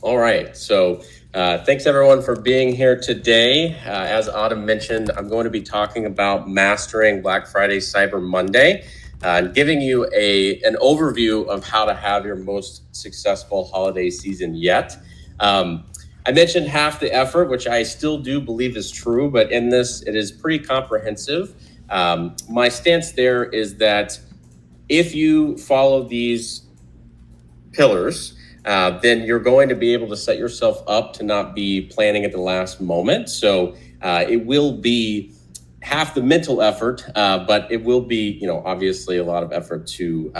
All right. So thanks everyone for being here today. As Autumn mentioned, I'm going to be talking about mastering Black Friday, Cyber Monday, and giving you an overview of how to have your most successful holiday season yet. I mentioned half the effort, which I still do believe is true, but in this, it is pretty comprehensive. My stance there is that if you follow these pillars, then you're going to be able to set yourself up to not be planning at the last moment. So it will be half the mental effort, but it will be, obviously a lot of effort to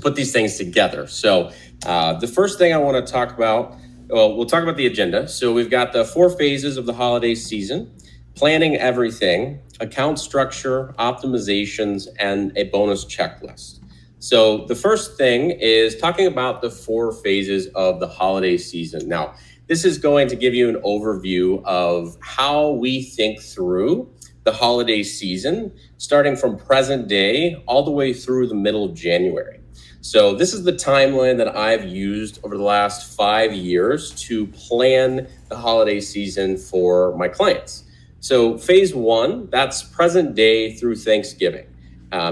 put these things together. So the first thing I want to talk about, we'll talk about the agenda. So we've got the 4 phases of the holiday season: planning everything, account structure, optimizations, and a bonus checklist. So the first thing is talking about the 4 phases of the holiday season. Now, this is going to give you an overview of how we think through the holiday season, starting from present day all the way through the middle of January. So this is the timeline that I've used over the last 5 years to plan the holiday season for my clients. So phase 1, that's present day through Thanksgiving.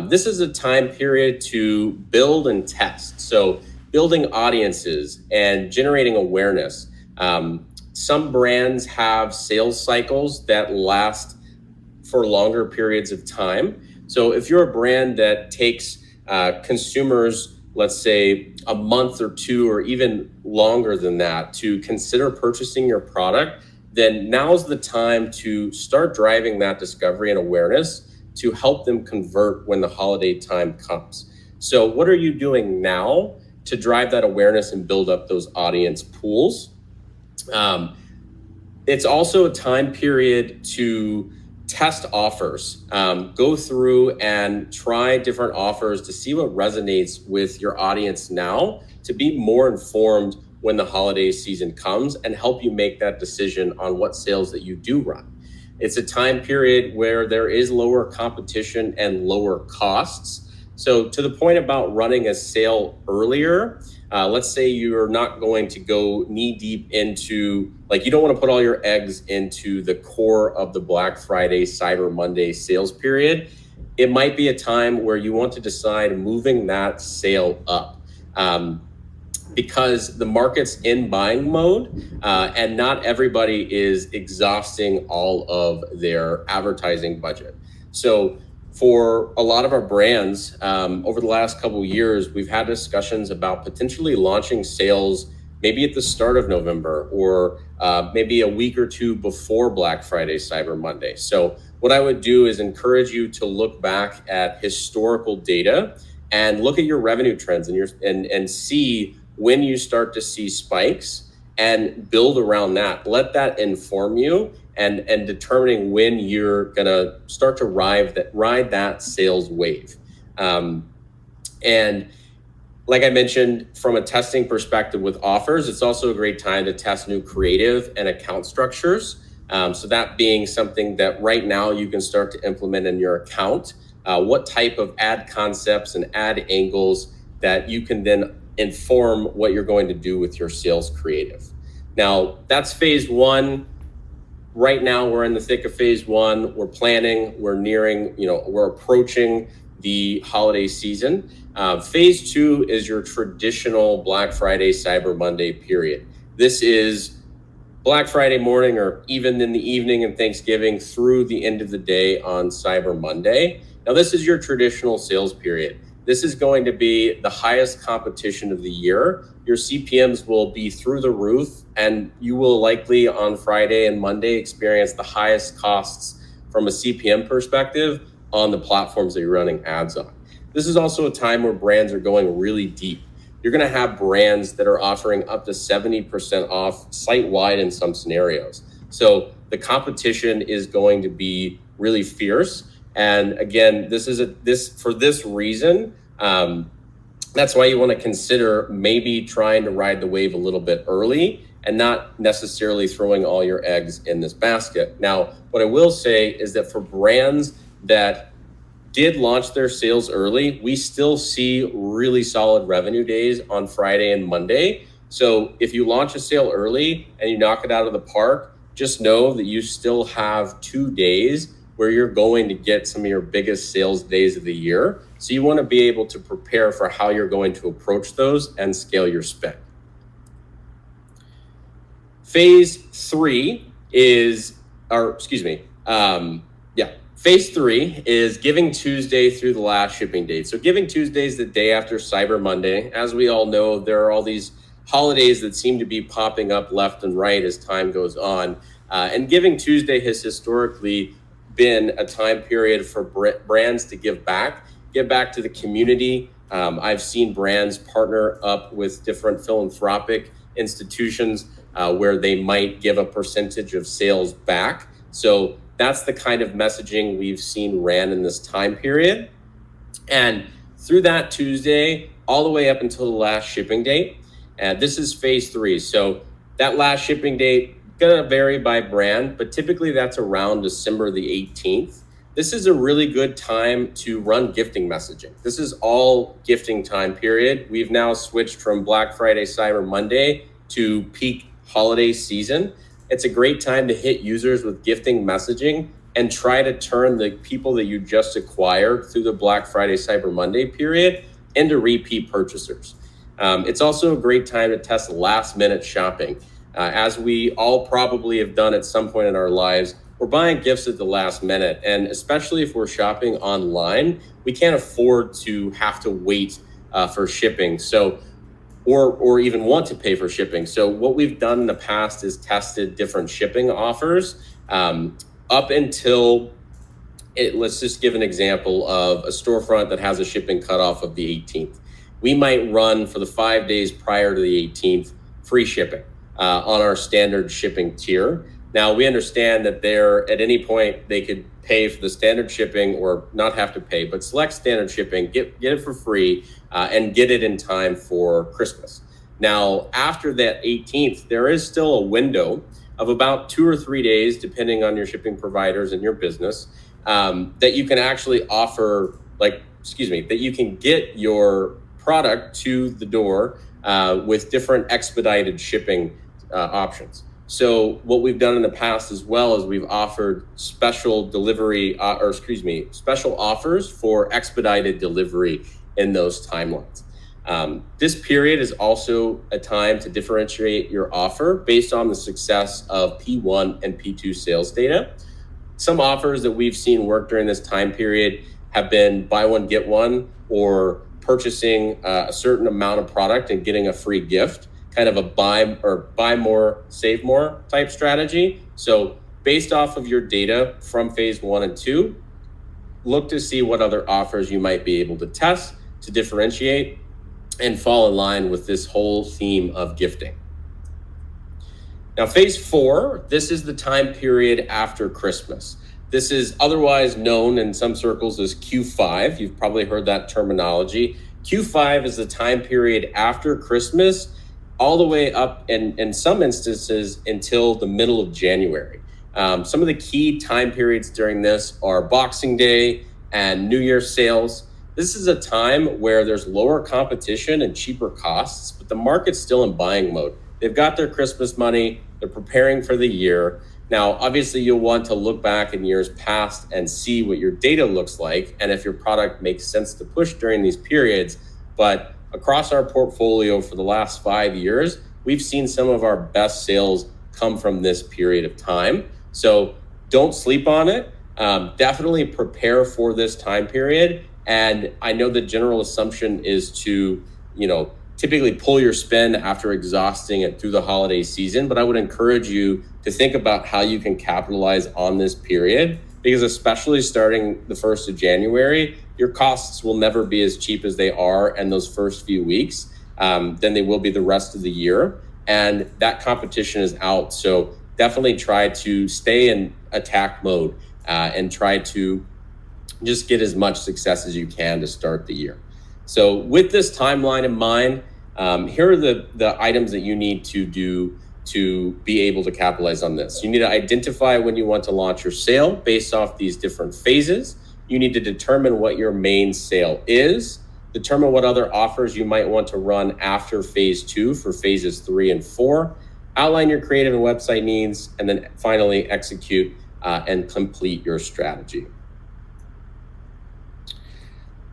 This is a time period to build and test. So building audiences and generating awareness. Some brands have sales cycles that last for longer periods of time. So if you're a brand that takes consumers, let's say a month or 2 or even longer than that to consider purchasing your product, then now's the time to start driving that discovery and awareness to help them convert when the holiday time comes. So what are you doing now to drive that awareness and build up those audience pools? It's also a time period to test offers. Go through and try different offers to see what resonates with your audience now, to be more informed when the holiday season comes and help you make that decision on what sales that you do run. It's a time period where there is lower competition and lower costs. So to the point about running a sale earlier, let's say you're not going to go knee deep into, you don't want to put all your eggs into the core of the Black Friday, Cyber Monday sales period. It might be a time where you want to decide moving that sale up. Because the market's in buying mode and not everybody is exhausting all of their advertising budget. So for a lot of our brands, over the last couple of years, we've had discussions about potentially launching sales maybe at the start of November or maybe a week or 2 before Black Friday, Cyber Monday. So what I would do is encourage you to look back at historical data and look at your revenue trends and see when you start to see spikes and build around that. Let that inform you and determining when you're gonna start to ride that sales wave. And like I mentioned, from a testing perspective with offers, it's also a great time to test new creative and account structures. So that being something that right now you can start to implement in your account, what type of ad concepts and ad angles that you can then inform what you're going to do with your sales creative. Now, that's phase 1. Right now, we're in the thick of phase 1. We're planning, we're approaching the holiday season. Phase 2 is your traditional Black Friday, Cyber Monday period. This is Black Friday morning or even in the evening and Thanksgiving through the end of the day on Cyber Monday. Now, this is your traditional sales period. This is going to be the highest competition of the year. Your CPMs will be through the roof, and you will likely on Friday and Monday experience the highest costs from a CPM perspective on the platforms that you're running ads on. This is also a time where brands are going really deep. You're going to have brands that are offering up to 70% off site-wide in some scenarios. So the competition is going to be really fierce. And again, for this reason, that's why you want to consider maybe trying to ride the wave a little bit early and not necessarily throwing all your eggs in this basket. Now, what I will say is that for brands that did launch their sales early, we still see really solid revenue days on Friday and Monday So if you launch a sale early and you knock it out of the park, just know that you still have 2 days where you're going to get some of your biggest sales days of the year. So you want to be able to prepare for how you're going to approach those and scale your spend. Phase 3 is, Phase 3 is Giving Tuesday through the last shipping date. So Giving Tuesday is the day after Cyber Monday. As we all know, there are all these holidays that seem to be popping up left and right as time goes on. And Giving Tuesday has historically been a time period for brands to give back to the community. I've seen brands partner up with different philanthropic institutions where they might give a percentage of sales back. So that's the kind of messaging we've seen ran in this time period. And through that Tuesday, all the way up until the last shipping date, this is phase 3. So that last shipping date, gonna vary by brand, but typically that's around December the 18th. This is a really good time to run gifting messaging. This is all gifting time period. We've now switched from Black Friday, Cyber Monday to peak holiday season. It's a great time to hit users with gifting messaging and try to turn the people that you just acquired through the Black Friday, Cyber Monday period into repeat purchasers. It's also a great time to test last minute shopping. As we all probably have done at some point in our lives, we're buying gifts at the last minute. And especially if we're shopping online, we can't afford to have to wait for shipping. So or even want to pay for shipping. So what we've done in the past is tested different shipping offers up until, let's just give an example of a storefront that has a shipping cutoff of the 18th. We might run for the 5 days prior to the 18th, free shipping on our standard shipping tier. Now we understand that at any point they could pay for the standard shipping or not have to pay, but select standard shipping, get it for free, and get it in time for Christmas. Now, after that 18th, there is still a window of about 2 or 3 days, depending on your shipping providers and your business, that you can actually offer, that you can get your product to the door with different expedited shipping options. So what we've done in the past as well is we've offered special offers for expedited delivery in those timelines. This period is also a time to differentiate your offer based on the success of P1 and P2 sales data. Some offers that we've seen work during this time period have been buy one, get one, or purchasing a certain amount of product and getting a free gift, kind of a buy more, save more type strategy. So based off of your data from phase 1 and 2, look to see what other offers you might be able to test to differentiate and fall in line with this whole theme of gifting. Now, phase 4, this is the time period after Christmas. This is otherwise known in some circles as Q5. You've probably heard that terminology. Q5 is the time period after Christmas, all the way up in some instances until the middle of January. Some of the key time periods during this are Boxing Day and New Year's sales. This is a time where there's lower competition and cheaper costs, but the market's still in buying mode. They've got their Christmas money, they're preparing for the year. Now, obviously you'll want to look back in years past and see what your data looks like and if your product makes sense to push during these periods. But across our portfolio for the last 5 years, we've seen some of our best sales come from this period of time. So don't sleep on it. Definitely prepare for this time period. And I know the general assumption is to, typically pull your spend after exhausting it through the holiday season. But I would encourage you to think about how you can capitalize on this period, because especially starting the 1st of January, your costs will never be as cheap as they are in those first few weeks than they will be the rest of the year. And that competition is out. So definitely try to stay in attack mode and try to just get as much success as you can to start the year. So with this timeline in mind, here are the items that you need to do to be able to capitalize on this. You need to identify when you want to launch your sale based off these different phases. You need to determine what your main sale is. determine what other offers you might want to run after phase 2 for phases 3 and 4, outline your creative and website needs, and then finally execute and complete your strategy.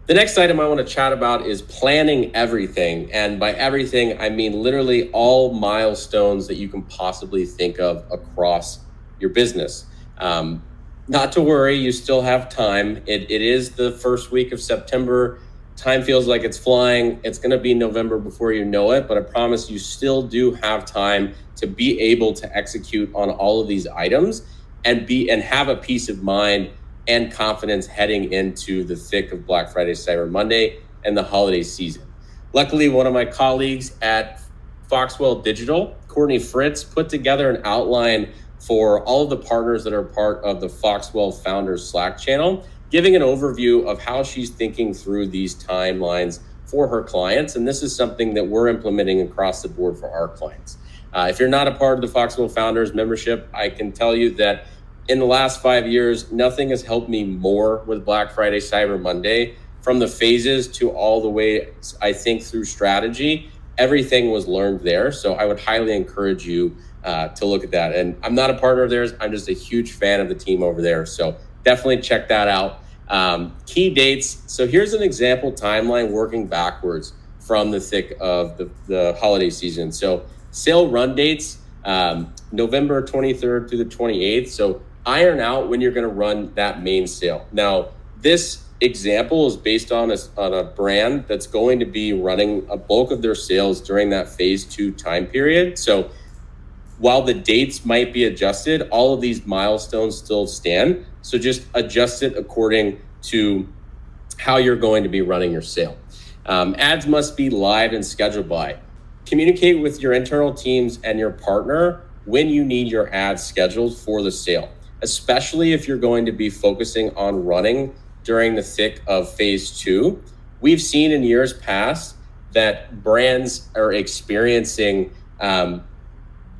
The next item I want to chat about is planning everything. And by everything, I mean literally all milestones that you can possibly think of across your business. Not to worry, you still have time. It is the first week of September. Time feels like it's flying. It's going to be November before you know it, but I promise you still do have time to be able to execute on all of these items and have a peace of mind and confidence heading into the thick of Black Friday, Cyber Monday, and the holiday season. Luckily, one of my colleagues at Herrmann Digital, Courtney Fritz, put together an outline for all of the partners that are part of the Foxwell Founders Slack channel, giving an overview of how she's thinking through these timelines for her clients. And this is something that we're implementing across the board for our clients. If you're not a part of the Foxwell Founders membership, I can tell you that in the last 5 years, nothing has helped me more with Black Friday, Cyber Monday, from the phases to all the way I think through strategy. Everything was learned there. So I would highly encourage you to look at that. And I'm not a partner of theirs. I'm just a huge fan of the team over there. So definitely check that out. Key dates. So here's an example timeline working backwards from the thick of the holiday season. So sale run dates, November 23rd through the 28th. So iron out when you're going to run that main sale. Now, this example is based on a brand that's going to be running a bulk of their sales during that phase 2 time period. So while the dates might be adjusted, all of these milestones still stand. So just adjust it according to how you're going to be running your sale. Ads must be live and scheduled by. Communicate with your internal teams and your partner when you need your ads scheduled for the sale, especially if you're going to be focusing on running during the thick of phase 2. We've seen in years past that brands are experiencing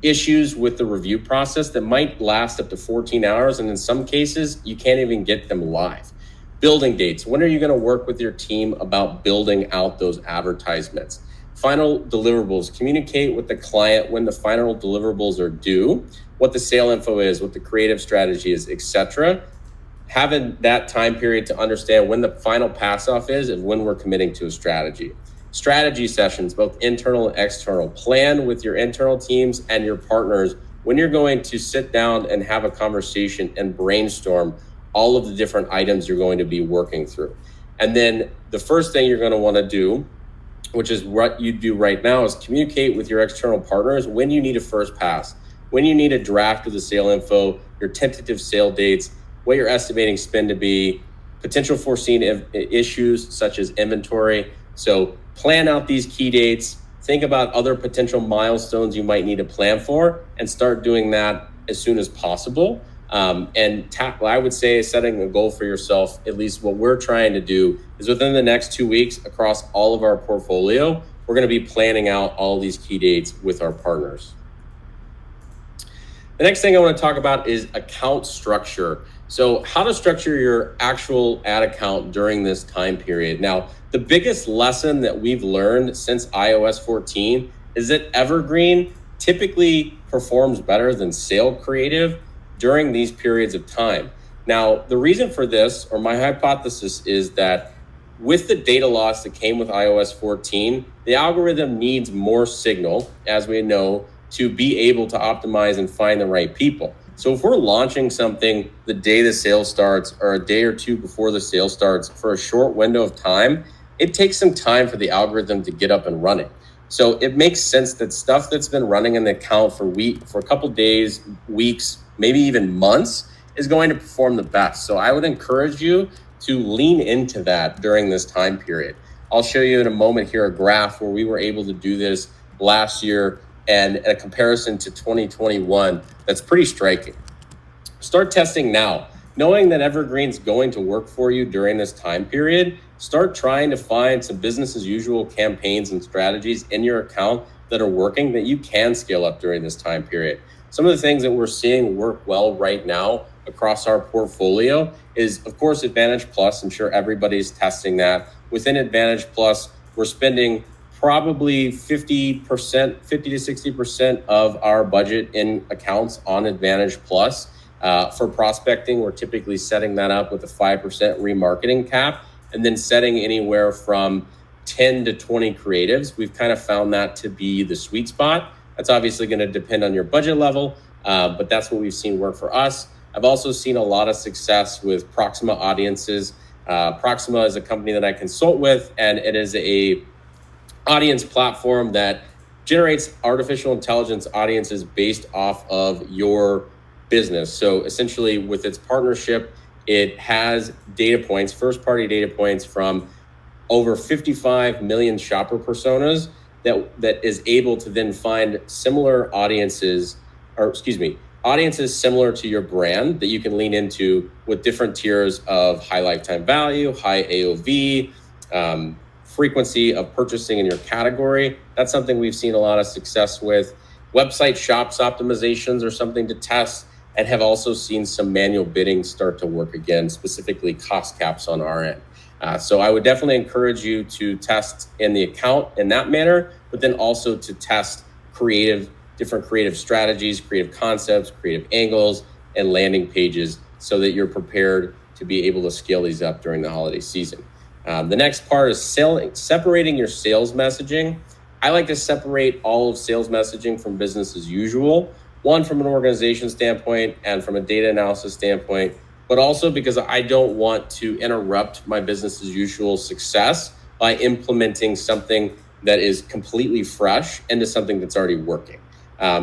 issues with the review process that might last up to 14 hours. And in some cases, you can't even get them live. Building dates. When are you going to work with your team about building out those advertisements? Final deliverables. Communicate with the client when the final deliverables are due, what the sale info is, what the creative strategy is, etc. Having that time period to understand when the final pass off is and when we're committing to a strategy. Strategy sessions, both internal and external. Plan with your internal teams and your partners when you're going to sit down and have a conversation and brainstorm all of the different items you're going to be working through. And then the first thing you're going to want to do, which is what you do right now, is communicate with your external partners when you need a first pass, when you need a draft of the sale info, your tentative sale dates, what you're estimating spend to be, potential foreseen issues such as inventory. So plan out these key dates, think about other potential milestones you might need to plan for, and start doing that as soon as possible. I would say setting a goal for yourself, at least what we're trying to do, is within the next 2 weeks across all of our portfolio, we're going to be planning out all these key dates with our partners. The next thing I want to talk about is account structure. So how to structure your actual ad account during this time period. Now, the biggest lesson that we've learned since iOS 14 is that Evergreen typically performs better than sale creative during these periods of time. Now, the reason for this, or my hypothesis, is that with the data loss that came with iOS 14, the algorithm needs more signal, as we know, to be able to optimize and find the right people. So if we're launching something the day the sale starts or a day or two before the sale starts for a short window of time, it takes some time for the algorithm to get up and running. So it makes sense that stuff that's been running in the account for a couple days, weeks, maybe even months is going to perform the best. So I would encourage you to lean into that during this time period. I'll show you in a moment here a graph where we were able to do this last year and a comparison to 2021 that's pretty striking. Start testing now. Knowing that Evergreen's going to work for you during this time period, start trying to find some business as usual campaigns and strategies in your account that are working that you can scale up during this time period. Some of the things that we're seeing work well right now across our portfolio is, of course, Advantage Plus. I'm sure everybody's testing that. Within Advantage Plus, we're spending probably 50%, 50 to 60% of our budget in accounts on Advantage Plus. For prospecting, we're typically setting that up with a 5% remarketing cap and then setting anywhere from 10 to 20 creatives. We've kind of found that to be the sweet spot. That's obviously going to depend on your budget level, but that's what we've seen work for us. I've also seen a lot of success with Proxima audiences. Proxima is a company that I consult with, and it is a audience platform that generates artificial intelligence audiences based off of your business. So essentially, with its partnership, it has data points, first-party data points from over 55 million shopper personas that is able to then find similar audiences, audiences similar to your brand that you can lean into with different tiers of high lifetime value, high AOV, frequency of purchasing in your category. That's something we've seen a lot of success with. Website shops optimizations are something to test, and have also seen some manual bidding start to work again, specifically cost caps on our end. So I would definitely encourage you to test in the account in that manner, but then also to test different creative strategies, creative concepts, creative angles, and landing pages so that you're prepared to be able to scale these up during the holiday season. The next part is separating your sales messaging. I like to separate all of sales messaging from business as usual, one from an organization standpoint and from a data analysis standpoint, but also because I don't want to interrupt my business as usual success by implementing something that is completely fresh into something that's already working.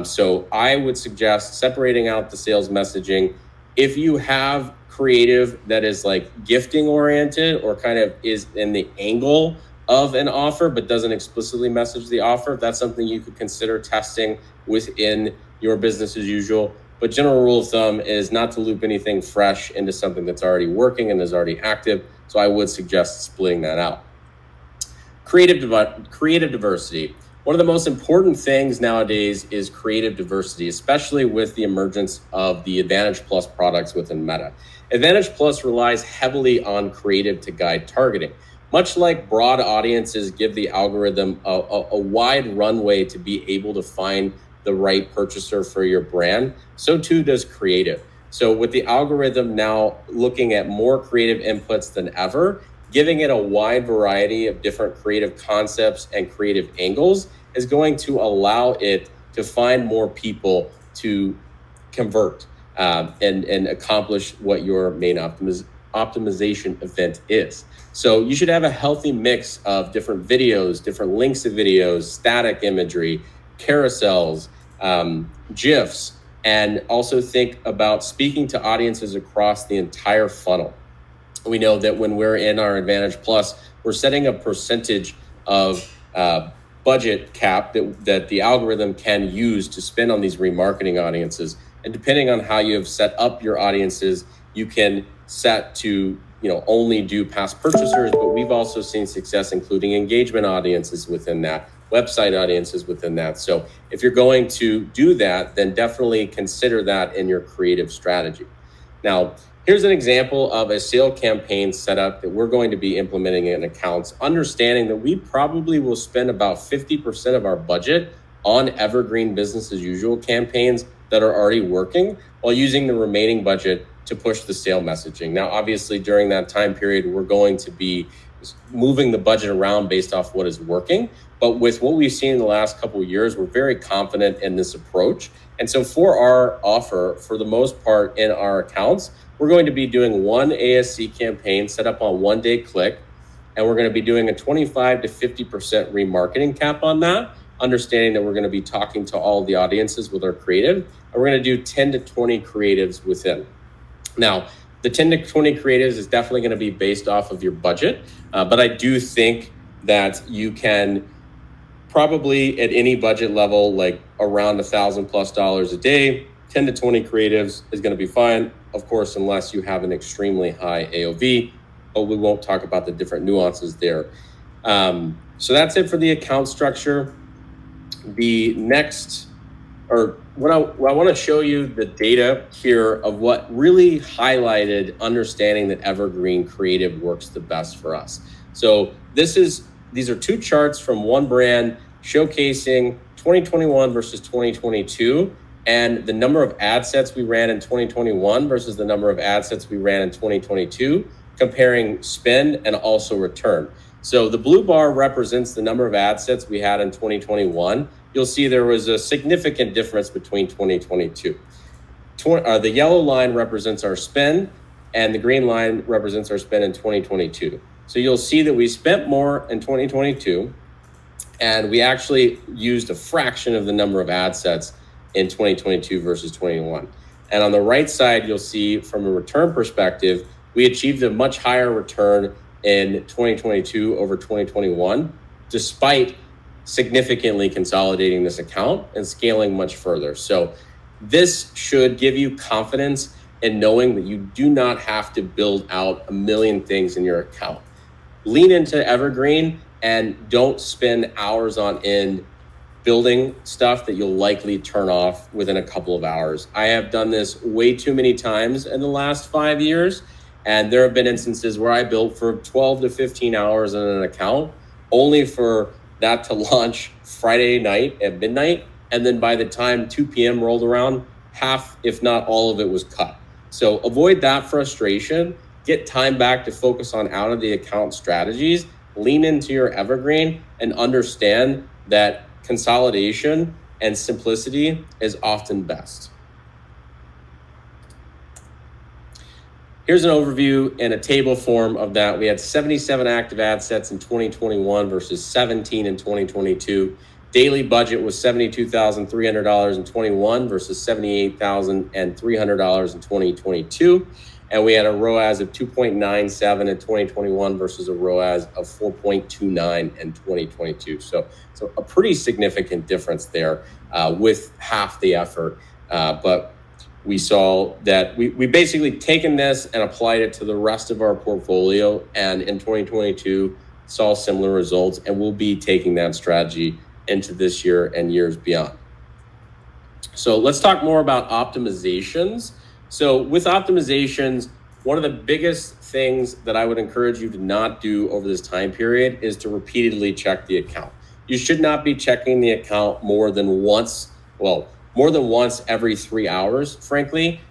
So I would suggest separating out the sales messaging. If you have creative that is like gifting oriented or kind of is in the angle of an offer but doesn't explicitly message the offer, that's something you could consider testing within your business as usual. But general rule of thumb is not to loop anything fresh into something that's already working and is already active. So I would suggest splitting that out. Creative diversity. One of the most important things nowadays is creative diversity, especially with the emergence of the Advantage Plus products within Meta. Advantage Plus relies heavily on creative to guide targeting. Much like broad audiences give the algorithm a wide runway to be able to find the right purchaser for your brand, so too does creative. So with the algorithm now looking at more creative inputs than ever, giving it a wide variety of different creative concepts and creative angles is going to allow it to find more people to convert and accomplish what your main optimization event is. So you should have a healthy mix of different videos, different links to videos, static imagery, carousels, GIFs, and also think about speaking to audiences across the entire funnel. We know that when we're in our Advantage Plus, we're setting a percentage of budget cap that the algorithm can use to spend on these remarketing audiences. And depending on how you have set up your audiences, you can set to only do past purchasers, but we've also seen success including engagement audiences within that, website audiences within that. So if you're going to do that, then definitely consider that in your creative strategy. Now, here's an example of a sale campaign setup that we're going to be implementing in accounts, understanding that we probably will spend about 50% of our budget on evergreen business as usual campaigns that are already working, while using the remaining budget to push the sale messaging. Now, obviously, during that time period, we're going to be moving the budget around based off what is working. But with what we've seen in the last couple of years, we're very confident in this approach. And so for our offer, for the most part in our accounts, we're going to be doing one ASC campaign set up on one day click. And we're going to be doing a 25 to 50% remarketing cap on that, understanding that we're going to be talking to all the audiences with our creative. And we're going to do 10 to 20 creatives within. Now, the 10 to 20 creatives is definitely going to be based off of your budget. But I do think that you can probably at any budget level, like around $1,000+ a day, 10 to 20 creatives is going to be fine. Of course, unless you have an extremely high AOV, but we won't talk about the different nuances there. So that's it for the account structure. The next what I want to show you the data here of what really highlighted understanding that evergreen creative works the best for us. So these are two charts from one brand showcasing 2021 versus 2022 and the number of ad sets we ran in 2021 versus the number of ad sets we ran in 2022, comparing spend and also return. So the blue bar represents the number of ad sets we had in 2021. You'll see there was a significant difference between 2022. The yellow line represents our spend, and the green line represents our spend in 2022. So you'll see that we spent more in 2022, and we actually used a fraction of the number of ad sets in 2022 versus 21. And on the right side, you'll see from a return perspective, we achieved a much higher return in 2022 over 2021, despite significantly consolidating this account and scaling much further. So this should give you confidence in knowing that you do not have to build out a million things in your account. Lean into evergreen and don't spend hours on end building stuff that you'll likely turn off within a couple of hours. I have done this way too many times in the last 5 years. And there have been instances where I built for 12 to 15 hours in an account, only for that to launch Friday night at midnight. And then by the time 2 p.m. rolled around, half, if not all of it was cut. So avoid that frustration, get time back to focus on out of the account strategies, lean into your evergreen, and understand that consolidation and simplicity is often best. Here's an overview in a table form of that. We had 77 active ad sets in 2021 versus 17 in 2022. Daily budget was $72,300 in 21 versus $78,300 in 2022. And we had a ROAS of 2.97 in 2021 versus a ROAS of 4.29 in 2022. So a pretty significant difference there with half the effort. But we saw that we basically taken this and applied it to the rest of our portfolio, and in 2022 saw similar results, and we'll be taking that strategy into this year and years beyond. So let's talk more about optimizations. So with optimizations, one of the biggest things that I would encourage you to not do over this time period is to repeatedly check the account. You should not be checking the account more than once every 3 hours, frankly.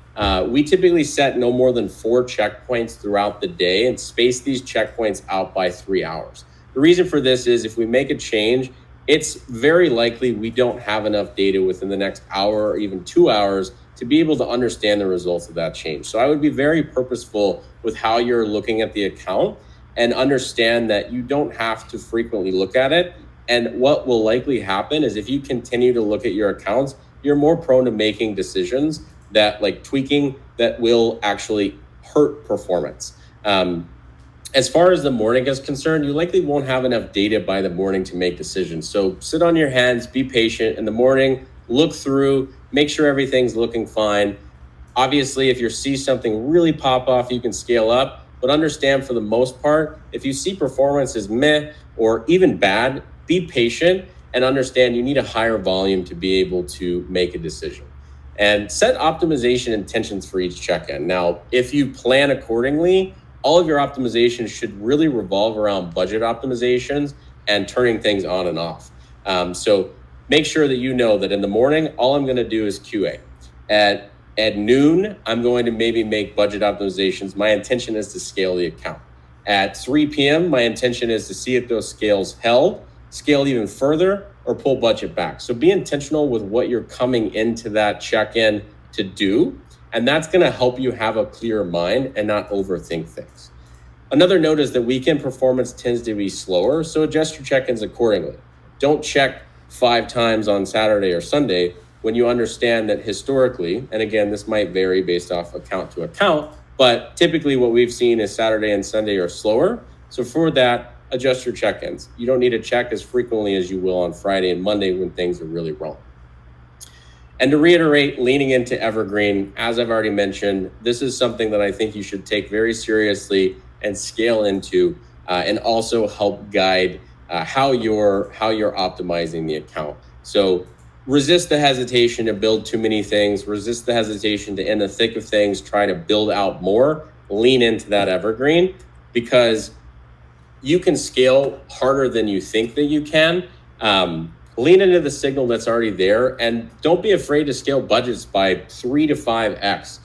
We typically set no more than 4 checkpoints throughout the day and space these checkpoints out by 3 hours. The reason for this is if we make a change, it's very likely we don't have enough data within the next hour or even 2 hours to be able to understand the results of that change. So I would be very purposeful with how you're looking at the account and understand that you don't have to frequently look at it. And what will likely happen is if you continue to look at your accounts, you're more prone to making decisions that like tweaking that will actually hurt performance. As far as the morning is concerned, you likely won't have enough data by the morning to make decisions. So sit on your hands, be patient in the morning, look through, make sure everything's looking fine. Obviously, if you see something really pop off, you can scale up, but understand for the most part, if you see performance is meh or even bad, be patient and understand you need a higher volume to be able to make a decision. And set optimization intentions for each check-in. Now, if you plan accordingly, all of your optimizations should really revolve around budget optimizations and turning things on and off. So make sure that you know that in the morning, all I'm gonna do is QA. At noon, I'm going to maybe make budget optimizations. My intention is to scale the account. At 3 p.m., my intention is to see if those scales held, scale even further, or pull budget back. So be intentional with what you're coming into that check-in to do, and that's gonna help you have a clear mind and not overthink things. Another note is that weekend performance tends to be slower, so adjust your check-ins accordingly. Don't check 5 times on Saturday or Sunday when you understand that historically, and again, this might vary based off account to account, but typically what we've seen is Saturday and Sunday are slower. So for that, adjust your check-ins. You don't need to check as frequently as you will on Friday and Monday when things are really wrong. And to reiterate, leaning into evergreen, as I've already mentioned, this is something that I think you should take very seriously and scale into, and also help guide how you're optimizing the account. So resist the hesitation to build too many things, resist the hesitation to, in the thick of things, try to build out more, lean into that evergreen, because you can scale harder than you think that you can. Lean into the signal that's already there, and don't be afraid to scale budgets by 3 to 5x.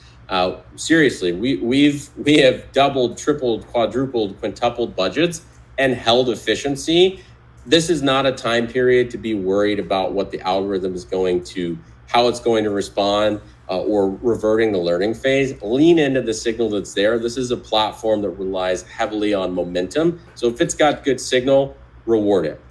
Seriously, we have doubled, tripled, quadrupled, quintupled budgets and held efficiency. This is not a time period to be worried about what the algorithm is going to, how it's going to respond, or reverting the learning phase. Lean into the signal that's there. This is a platform that relies heavily on momentum. So if it's got good signal, reward it.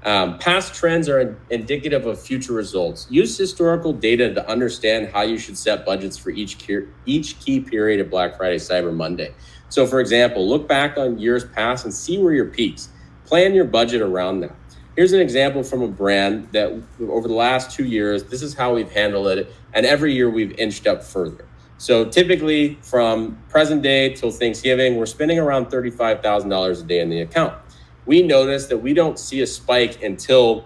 Past trends are indicative of future results. Use historical data to understand how you should set budgets for each key period of Black Friday, Cyber Monday. So for example, look back on years past and see where your peaks. Plan your budget around that. Here's an example from a brand that over the last 2 years, this is how we've handled it. And every year we've inched up further. So typically from present day till Thanksgiving, we're spending around $35,000 a day in the account. We notice that we don't see a spike until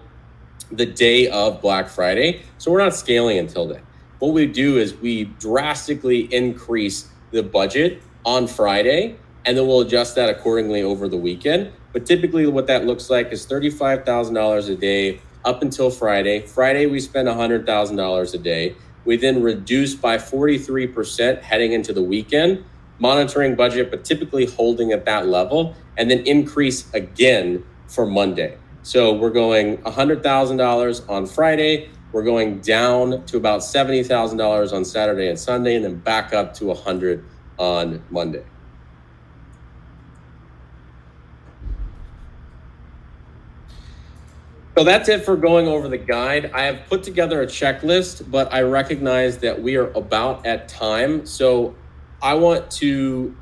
the day of Black Friday. So we're not scaling until then. What we do is we drastically increase the budget on Friday, and then we'll adjust that accordingly over the weekend. But typically what that looks like is $35,000 a day up until Friday. Friday, we spend $100,000 a day. We then reduce by 43% heading into the weekend, monitoring budget, but typically holding at that level, and then increase again for Monday. So we're going $100,000 on Friday. We're going down to about $70,000 on Saturday and Sunday, and then back up to 100 on Monday. So that's it for going over the guide. I have put together a checklist, but I recognize that we are about at time. So I want to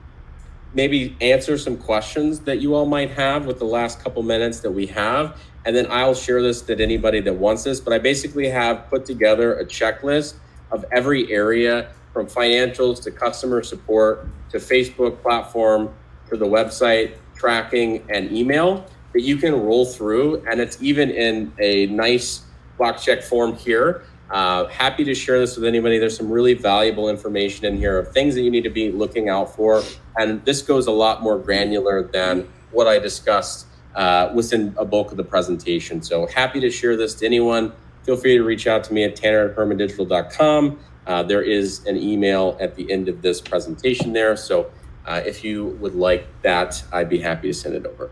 maybe answer some questions that you all might have with the last couple minutes that we have. And then I'll share this to anybody that wants this. But I basically have put together a checklist of every area, from financials to customer support to Facebook platform to the website, tracking, and email, that you can roll through, and it's even in a nice block check form here. Happy to share this with anybody. There's some really valuable information in here of things that you need to be looking out for. And this goes a lot more granular than what I discussed within a bulk of the presentation. So happy to share this to anyone. Feel free to reach out to me at tanner@herrmanndigital.com. There is an email at the end of this presentation there. So if you would like that, I'd be happy to send it over.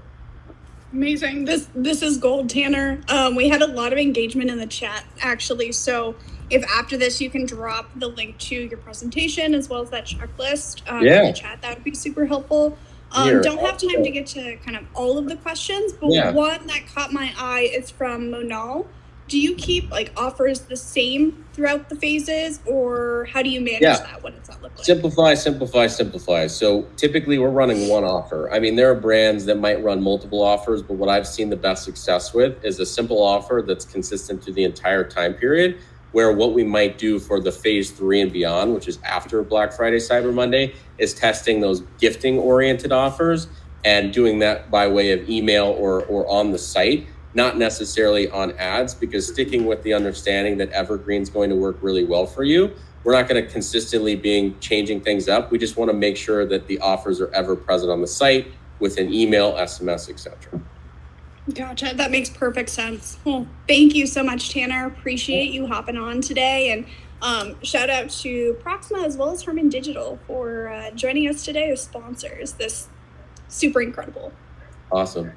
Amazing. This is gold, Tanner. We had a lot of engagement in the chat, actually. So if after this you can drop the link to your presentation as well as that checklist in the chat, that would be super helpful. Don't have time to get to kind of all of the questions, but one that caught my eye is from Monal. Do you keep offers the same throughout the phases, or how do you manage that? What does that look like? Simplify, simplify, simplify. So typically we're running one offer. I mean, there are brands that might run multiple offers, but what I've seen the best success with is a simple offer that's consistent through the entire time period, where what we might do for the phase 3 and beyond, which is after Black Friday, Cyber Monday, is testing those gifting oriented offers and doing that by way of email or on the site, not necessarily on ads, because sticking with the understanding that evergreen is going to work really well for you. We're not going to consistently be changing things up. We just want to make sure that the offers are ever present on the site with an email, SMS, etc. Gotcha. That makes perfect sense. Well, thank you so much, Tanner. Appreciate you hopping on today. And shout out to Proxima as well as Herrmann Digital for joining us today as sponsors. This super incredible. Awesome.